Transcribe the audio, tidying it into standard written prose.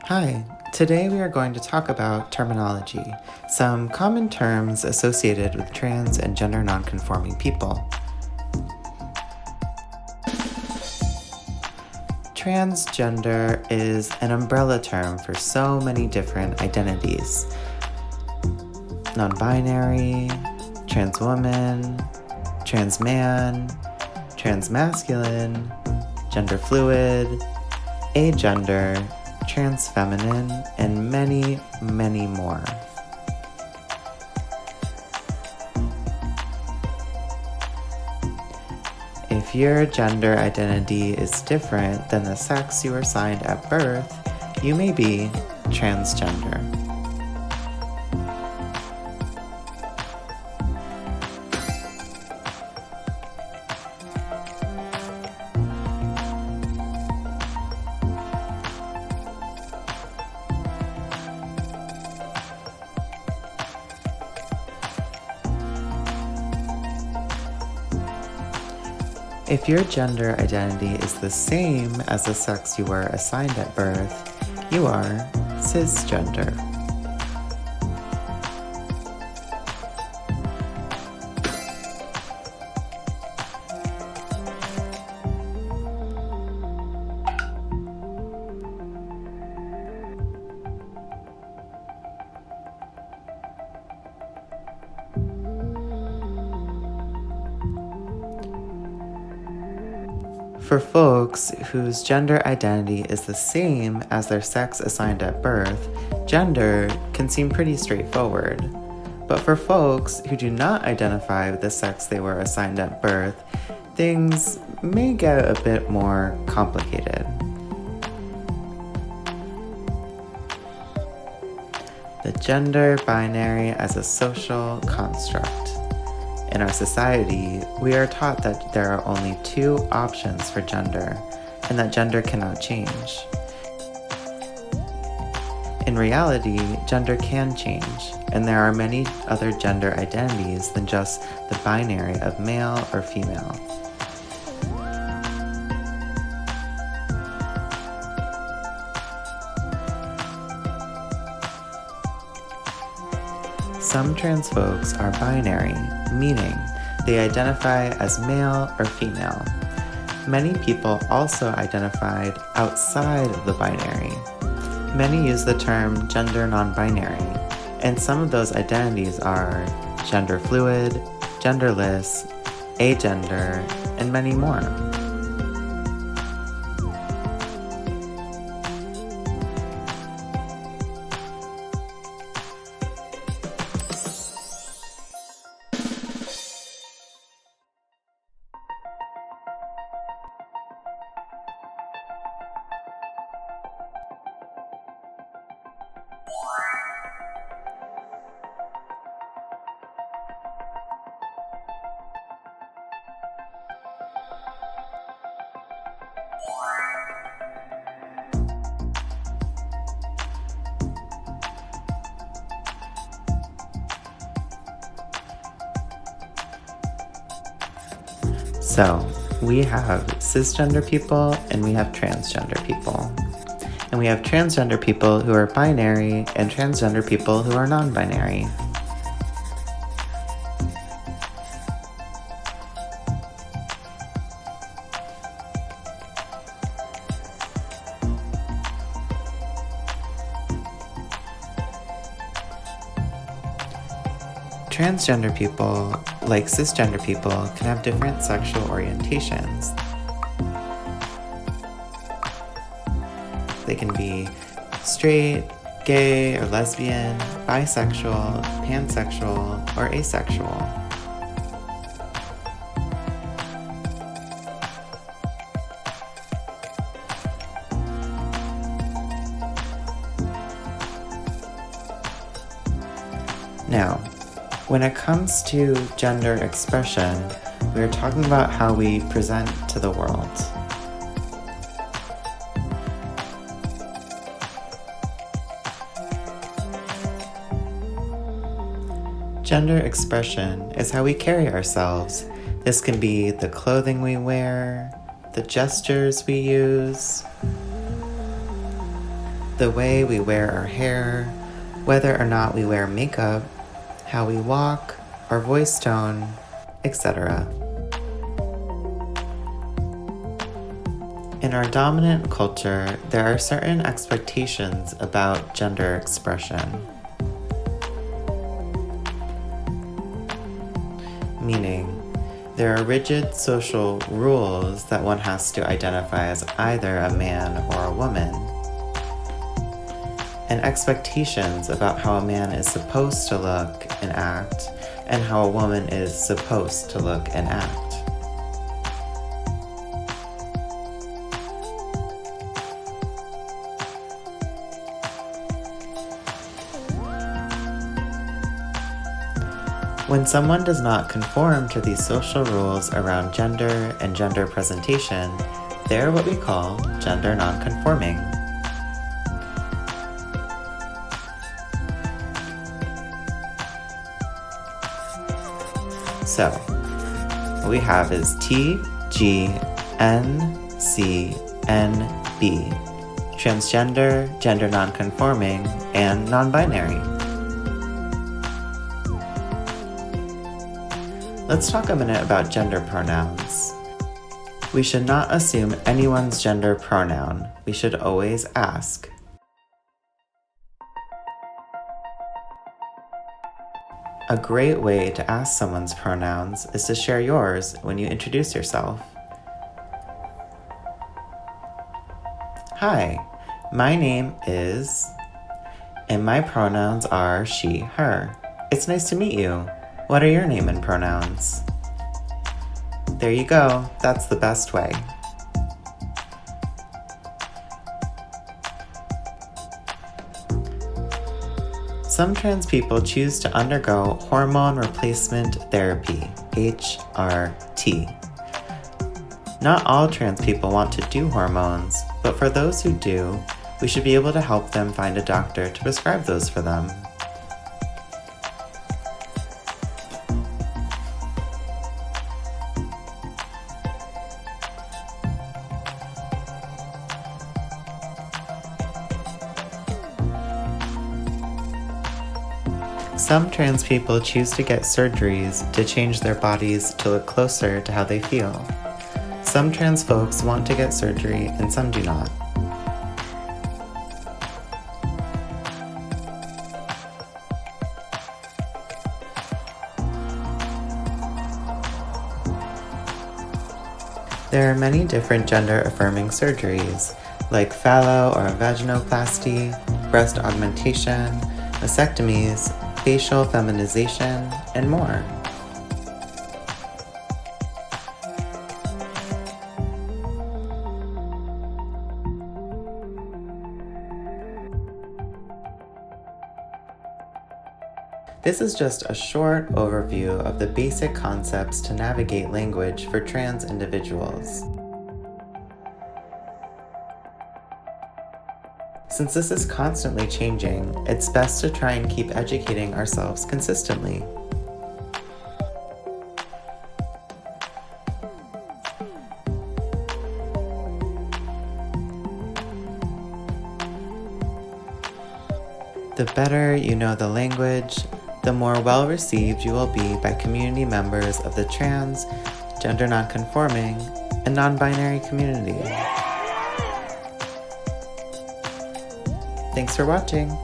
Hi, today we are going to talk about terminology, some common terms associated with trans and gender nonconforming people. Transgender is an umbrella term for so many different identities. Non-binary, trans woman, trans man, trans masculine, gender fluid, agender, trans feminine, and many, many more. If your gender identity is different than the sex you were assigned at birth, you may be transgender. If your gender identity is the same as the sex you were assigned at birth, you are cisgender. For folks whose gender identity is the same as their sex assigned at birth, gender can seem pretty straightforward. But for folks who do not identify with the sex they were assigned at birth, things may get a bit more complicated. The gender binary as a social construct. In our society, we are taught that there are only two options for gender, and that gender cannot change. In reality, gender can change, and there are many other gender identities than just the binary of male or female. Some trans folks are binary, meaning they identify as male or female. Many people also identified outside of the binary. Many use the term gender non-binary, and some of those identities are gender fluid, genderless, agender, and many more. So, we have cisgender people and we have transgender people. And we have transgender people who are binary and transgender people who are non-binary. Transgender people, like cisgender people, can have different sexual orientations. They can be straight, gay or lesbian, bisexual, pansexual, or asexual. Now, when it comes to gender expression, we are talking about how we present to the world. Gender expression is how we carry ourselves. This can be the clothing we wear, the gestures we use, the way we wear our hair, whether or not we wear makeup, how we walk, our voice tone, etc. In our dominant culture, there are certain expectations about gender expression. Meaning, there are rigid social rules that one has to identify as either a man or a woman, and expectations about how a man is supposed to look and act, and how a woman is supposed to look and act. When someone does not conform to these social rules around gender and gender presentation, they're what we call gender nonconforming. So, what we have is TGNCNB, transgender, gender nonconforming, and non-binary. Let's talk a minute about gender pronouns. We should not assume anyone's gender pronoun. We should always ask. A great way to ask someone's pronouns is to share yours when you introduce yourself. Hi, my name is, and my pronouns are she, her. It's nice to meet you. What are your name and pronouns? There you go. That's the best way. Some trans people choose to undergo hormone replacement therapy, HRT. Not all trans people want to do hormones, but for those who do, we should be able to help them find a doctor to prescribe those for them. Some trans people choose to get surgeries to change their bodies to look closer to how they feel. Some trans folks want to get surgery and some do not. There are many different gender-affirming surgeries, like phallo or vaginoplasty, breast augmentation, mastectomies, facial feminization, and more. This is just a short overview of the basic concepts to navigate language for trans individuals. Since this is constantly changing, it's best to try and keep educating ourselves consistently. The better you know the language, the more well-received you will be by community members of the trans, gender nonconforming, and non-binary community. Thanks for watching.